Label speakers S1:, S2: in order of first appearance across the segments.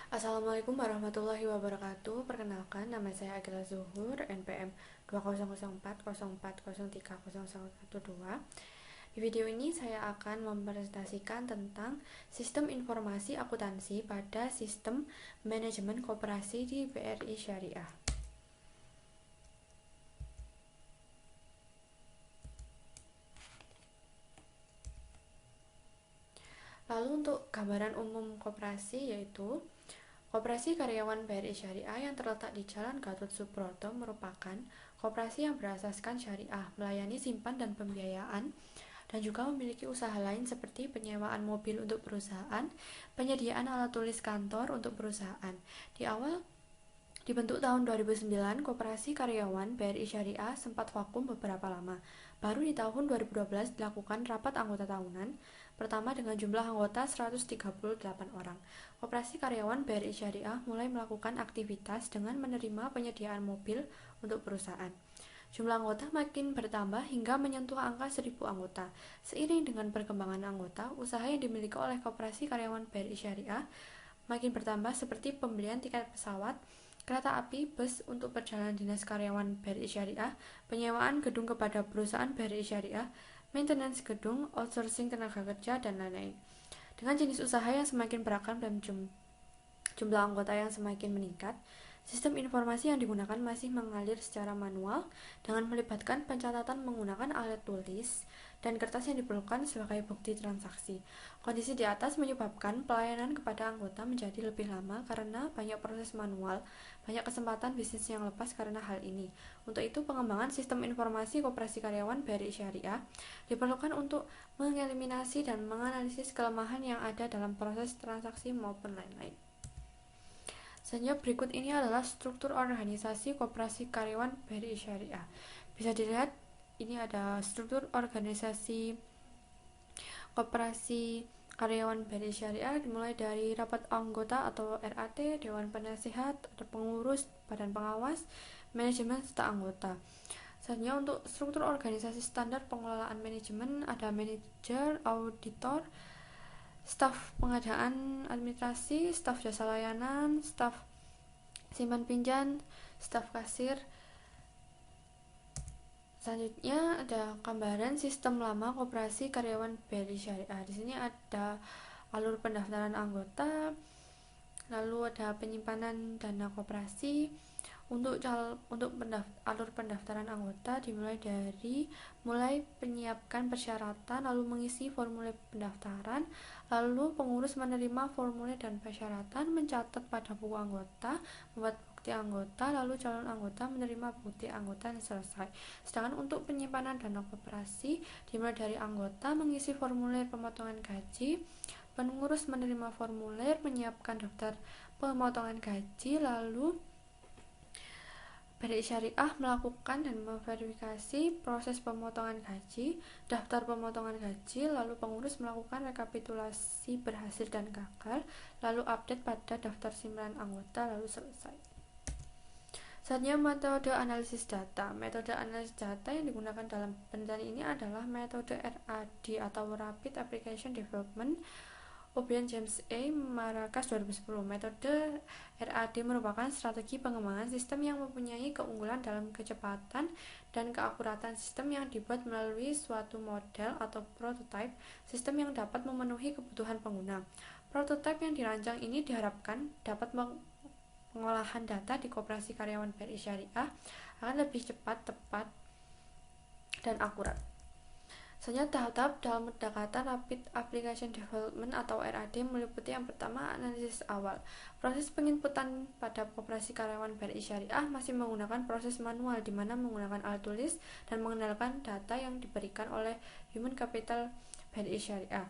S1: Assalamualaikum warahmatullahi wabarakatuh. Perkenalkan, nama saya Agila Zuhur, NPM 200404030112. Di video ini saya akan mempresentasikan tentang sistem informasi akuntansi pada sistem manajemen koperasi di BRI Syariah. Lalu untuk gambaran umum koperasi yaitu Koperasi Karyawan BRI Syariah yang terletak di Jalan Gatot Subroto merupakan koperasi yang berasaskan syariah, melayani simpan dan pembiayaan, dan juga memiliki usaha lain seperti penyewaan mobil untuk perusahaan, penyediaan alat tulis kantor untuk perusahaan. Di awal dibentuk tahun 2009, Koperasi Karyawan BRI Syariah sempat vakum beberapa lama. Baru di tahun 2012 dilakukan rapat anggota tahunan pertama dengan jumlah anggota 138 orang. Koperasi Karyawan BRI Syariah mulai melakukan aktivitas dengan menerima penyediaan mobil untuk perusahaan. Jumlah anggota makin bertambah hingga menyentuh angka 1.000 anggota. Seiring dengan perkembangan anggota, usaha yang dimiliki oleh Koperasi Karyawan BRI Syariah makin bertambah seperti pembelian tiket pesawat, kereta api, bus untuk perjalanan dinas karyawan BRI Syariah, penyewaan gedung kepada perusahaan BRI Syariah, maintenance gedung, outsourcing tenaga kerja, dan lain-lain. Dengan jenis usaha yang semakin beragam dan jumlah anggota yang semakin meningkat, sistem informasi yang digunakan masih mengalir secara manual dengan melibatkan pencatatan menggunakan alat tulis dan kertas yang diperlukan sebagai bukti transaksi. Kondisi di atas menyebabkan pelayanan kepada anggota menjadi lebih lama karena banyak proses manual, banyak kesempatan bisnis yang lepas karena hal ini. Untuk itu, pengembangan sistem informasi koperasi karyawan BRI Syariah diperlukan untuk mengeliminasi dan menganalisis kelemahan yang ada dalam proses transaksi maupun lain-lain. Selanjutnya berikut ini adalah struktur organisasi koperasi karyawan BRI Syariah. Bisa dilihat ini ada struktur organisasi koperasi karyawan BRI Syariah dimulai dari rapat anggota atau RAT, dewan penasihat, ada pengurus, badan pengawas, manajemen serta anggota. Selanjutnya untuk struktur organisasi standar pengelolaan manajemen ada manajer, auditor, staf pengadaan administrasi, staf jasa layanan, staf simpan pinjam, staf kasir. Selanjutnya ada gambaran sistem lama koperasi karyawan BRI Syariah. Di sini ada alur pendaftaran anggota, lalu ada penyimpanan dana koperasi. Untuk alur pendaftaran anggota dimulai dari penyiapkan persyaratan, lalu mengisi formulir pendaftaran, lalu pengurus menerima formulir dan persyaratan, mencatat pada buku anggota, membuat bukti anggota, lalu calon anggota menerima bukti anggota dan selesai. Sedangkan untuk penyimpanan dana koperasi dimulai dari anggota mengisi formulir pemotongan gaji, pengurus menerima formulir, menyiapkan daftar pemotongan gaji, lalu BRI Syariah melakukan dan memverifikasi proses pemotongan gaji, daftar pemotongan gaji, lalu pengurus melakukan rekapitulasi berhasil dan gagal, lalu update pada daftar simpanan anggota, lalu selesai. Selanjutnya metode analisis data. Metode analisis data yang digunakan dalam penelitian ini adalah metode RAD atau Rapid Application Development. O'Brien James A. Marrakas 2010. Metode RAD merupakan strategi pengembangan sistem yang mempunyai keunggulan dalam kecepatan dan keakuratan sistem yang dibuat melalui suatu model atau prototype sistem yang dapat memenuhi kebutuhan pengguna. Prototype yang dirancang ini diharapkan dapat pengolahan data di koperasi karyawan BRI Syariah akan lebih cepat, tepat, dan akurat. Selanjutnya tahap-tahap dalam pendekatan Rapid Application Development atau RAD meliputi yang pertama analisis awal. Proses penginputan pada koperasi karyawan BRI Syariah masih menggunakan proses manual di mana menggunakan alat tulis dan mengandalkan data yang diberikan oleh Human Capital BRI Syariah.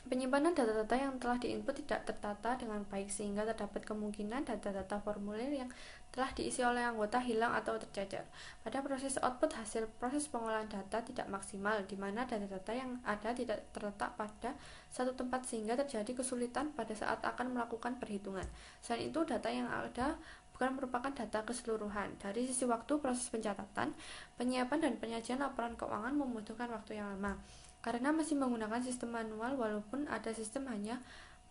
S1: Penyimpanan data-data yang telah diinput tidak tertata dengan baik sehingga terdapat kemungkinan data-data formulir yang telah diisi oleh anggota hilang atau tercecer. Pada proses output hasil proses pengolahan data tidak maksimal di mana data-data yang ada tidak terletak pada satu tempat sehingga terjadi kesulitan pada saat akan melakukan perhitungan. Selain itu, data yang ada bukan merupakan data keseluruhan. Dari sisi waktu, proses pencatatan, penyiapan dan penyajian laporan keuangan membutuhkan waktu yang lama. Karena masih menggunakan sistem manual, walaupun ada sistem hanya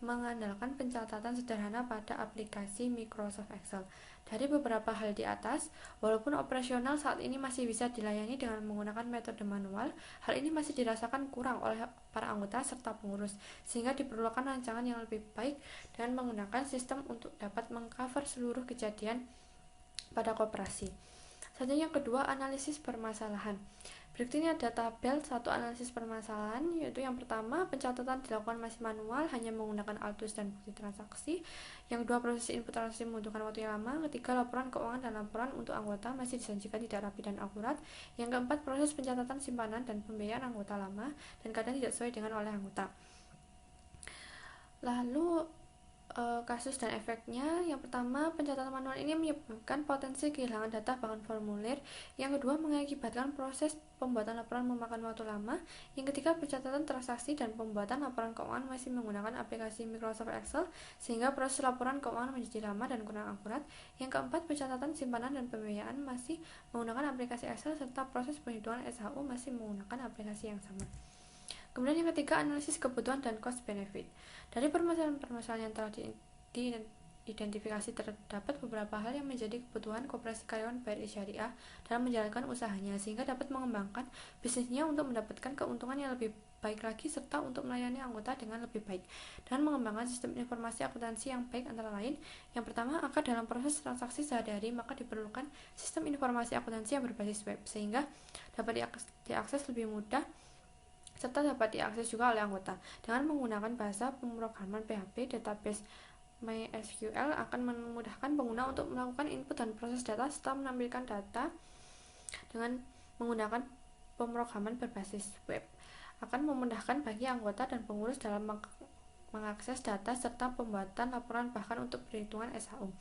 S1: mengandalkan pencatatan sederhana pada aplikasi Microsoft Excel. Dari beberapa hal di atas, walaupun operasional saat ini masih bisa dilayani dengan menggunakan metode manual, hal ini masih dirasakan kurang oleh para anggota serta pengurus, sehingga diperlukan rancangan yang lebih baik dan menggunakan sistem untuk dapat mengcover seluruh kejadian pada koperasi. Selanjutnya yang kedua, analisis permasalahan. Berikut ini ada tabel satu analisis permasalahan, yaitu yang pertama, pencatatan dilakukan masih manual hanya menggunakan altus dan bukti transaksi. Yang kedua, proses input transaksi membutuhkan waktu yang lama. Ketiga, laporan keuangan dan laporan untuk anggota masih disajikan tidak rapi dan akurat. Yang keempat, proses pencatatan simpanan dan pembiayaan anggota lama dan kadang tidak sesuai dengan oleh anggota. Lalu kasus dan efeknya. Yang pertama, pencatatan manual ini menyebabkan potensi kehilangan data bahkan formulir. Yang kedua, mengakibatkan proses pembuatan laporan memakan waktu lama. Yang ketiga, pencatatan transaksi dan pembuatan laporan keuangan masih menggunakan aplikasi Microsoft Excel sehingga proses laporan keuangan menjadi lama dan kurang akurat. Yang keempat, pencatatan simpanan dan pembiayaan masih menggunakan aplikasi Excel serta proses penghitungan SHU masih menggunakan aplikasi yang sama. Kemudian yang ketiga, analisis kebutuhan dan cost benefit. Dari permasalahan-permasalahan yang telah diidentifikasi terdapat beberapa hal yang menjadi kebutuhan koperasi karyawan BRI Syariah dalam menjalankan usahanya sehingga dapat mengembangkan bisnisnya untuk mendapatkan keuntungan yang lebih baik lagi serta untuk melayani anggota dengan lebih baik dan mengembangkan sistem informasi akuntansi yang baik antara lain. Yang pertama, agar dalam proses transaksi sehari-hari maka diperlukan sistem informasi akuntansi yang berbasis web sehingga dapat diakses lebih mudah serta dapat diakses juga oleh anggota. Dengan menggunakan bahasa pemrograman PHP, database MySQL akan memudahkan pengguna untuk melakukan input dan proses data serta menampilkan data dengan menggunakan pemrograman berbasis web. Akan memudahkan bagi anggota dan pengurus dalam mengakses data serta pembuatan laporan bahkan untuk perhitungan SHU.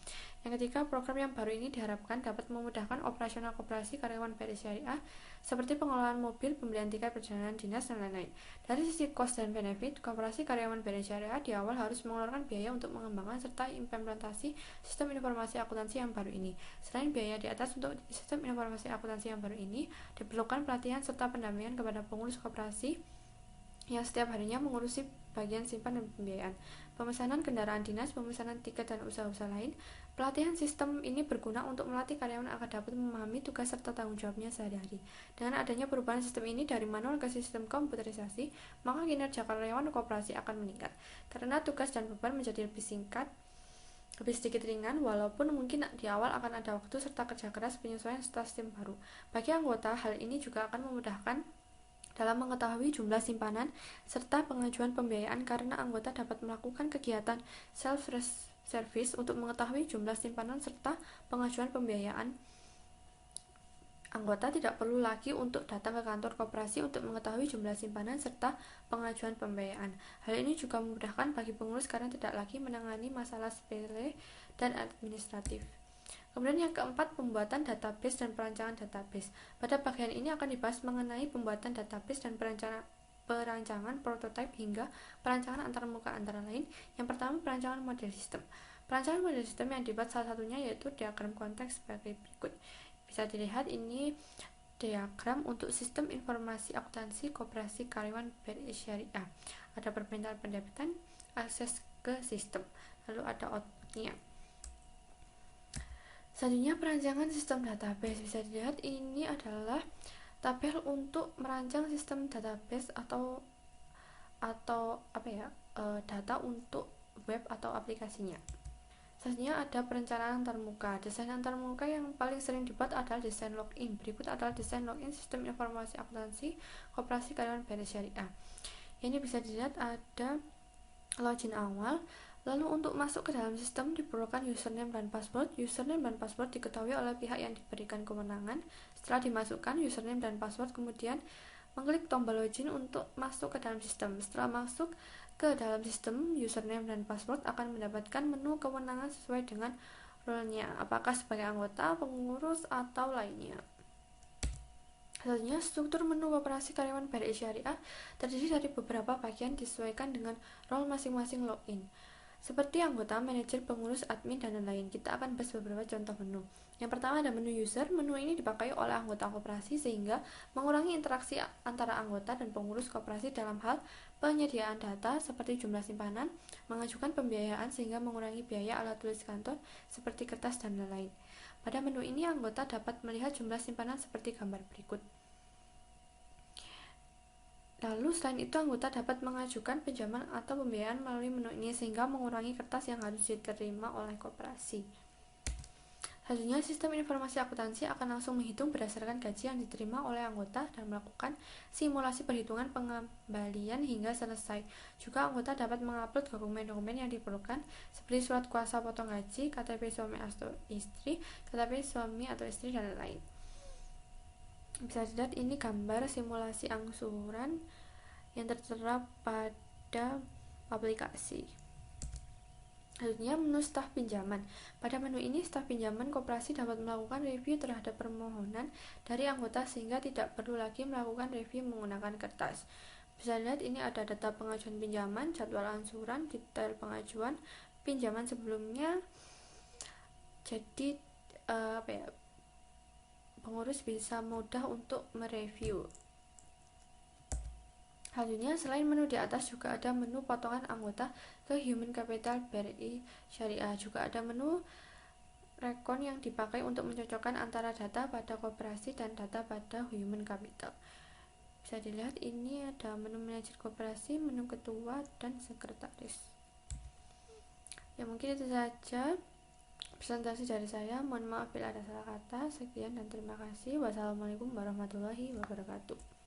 S1: Yang ketiga, program yang baru ini diharapkan dapat memudahkan operasional koperasi karyawan BRI Syariah seperti pengelolaan mobil, pembelian tiket perjalanan dinas, dan lain-lain. Dari sisi cost dan benefit, koperasi karyawan BRI Syariah di awal harus mengeluarkan biaya untuk mengembangkan serta implementasi sistem informasi akuntansi yang baru ini. Selain biaya di atas untuk sistem informasi akuntansi yang baru ini, diperlukan pelatihan serta pendampingan kepada pengurus koperasi yang setiap harinya mengurusi bagian simpan dan pembiayaan, pemesanan kendaraan dinas, pemesanan tiket, dan usaha-usaha lain. Pelatihan sistem ini berguna untuk melatih karyawan agar dapat memahami tugas serta tanggung jawabnya sehari-hari. Dengan adanya perubahan sistem ini dari manual ke sistem komputerisasi, maka kinerja karyawan koperasi akan meningkat, karena tugas dan beban menjadi lebih sedikit ringan, walaupun mungkin di awal akan ada waktu serta kerja keras penyesuaian serta sistem baru. Bagi anggota, hal ini juga akan memudahkan dalam mengetahui jumlah simpanan serta pengajuan pembiayaan karena anggota dapat melakukan kegiatan self-service untuk mengetahui jumlah simpanan serta pengajuan pembiayaan. Anggota tidak perlu lagi untuk datang ke kantor koperasi untuk mengetahui jumlah simpanan serta pengajuan pembiayaan. Hal ini juga memudahkan bagi pengurus karena tidak lagi menangani masalah sepele dan administratif. Kemudian yang keempat, pembuatan database dan perancangan database. Pada bagian ini akan dibahas mengenai pembuatan database dan perancangan prototipe hingga perancangan antarmuka antara lain. Yang pertama, perancangan model sistem. Perancangan model sistem yang dibuat salah satunya yaitu diagram konteks sebagai berikut. Bisa dilihat ini diagram untuk sistem informasi akuntansi koperasi karyawan BRI Syariah. Ada permintaan pendebitan, akses ke sistem, lalu ada outputnya. Selanjutnya, perancangan sistem database. Bisa dilihat ini adalah tabel untuk merancang sistem database atau data untuk web atau aplikasinya. Selanjutnya ada perencanaan antarmuka. Desain antarmuka yang paling sering dibuat adalah desain login. Berikut adalah desain login sistem informasi akuntansi koperasi karyawan BRI Syariah. Ini bisa dilihat ada login awal. Lalu untuk masuk ke dalam sistem diperlukan username dan password. Username dan password diketahui oleh pihak yang diberikan kewenangan. Setelah dimasukkan username dan password, kemudian mengklik tombol login untuk masuk ke dalam sistem. Setelah masuk ke dalam sistem, username dan password akan mendapatkan menu kewenangan sesuai dengan role-nya, apakah sebagai anggota, pengurus, atau lainnya. Selanjutnya, struktur menu operasi karyawan BRI Syariah terdiri dari beberapa bagian disesuaikan dengan role masing-masing login. Seperti anggota, manajer, pengurus, admin, dan lain-lain. Kita akan bahas beberapa contoh menu. Yang pertama ada menu user. Menu ini dipakai oleh anggota koperasi sehingga mengurangi interaksi antara anggota dan pengurus koperasi dalam hal penyediaan data seperti jumlah simpanan, mengajukan pembiayaan sehingga mengurangi biaya alat tulis kantor seperti kertas dan lain-lain. Pada menu ini anggota dapat melihat jumlah simpanan seperti gambar berikut. Lalu selain itu anggota dapat mengajukan pinjaman atau pembiayaan melalui menu ini sehingga mengurangi kertas yang harus diterima oleh koperasi. Selanjutnya, sistem informasi akuntansi akan langsung menghitung berdasarkan gaji yang diterima oleh anggota dan melakukan simulasi perhitungan pengembalian hingga selesai. Juga anggota dapat mengupload dokumen-dokumen yang diperlukan seperti surat kuasa potong gaji, KTP suami atau istri, KTP suami atau istri, dan lain-lain. Bisa dilihat ini gambar simulasi angsuran yang tertera pada aplikasi. Selanjutnya, menu staf pinjaman. Pada menu ini, staf pinjaman koperasi dapat melakukan review terhadap permohonan dari anggota sehingga tidak perlu lagi melakukan review menggunakan kertas. Bisa dilihat ini ada data pengajuan pinjaman, jadwal angsuran, detail pengajuan pinjaman sebelumnya. Jadi pengurus bisa mudah untuk mereview. Selanjutnya, selain menu di atas juga ada menu potongan anggota ke Human Capital BRI Syariah. Juga ada menu rekon yang dipakai untuk mencocokkan antara data pada koperasi dan data pada Human Capital. Bisa dilihat ini ada menu manajer koperasi, menu ketua, dan sekretaris. Ya, mungkin itu saja presentasi dari saya. Mohon maaf bila ada salah kata. Sekian dan terima kasih. Wassalamualaikum warahmatullahi wabarakatuh.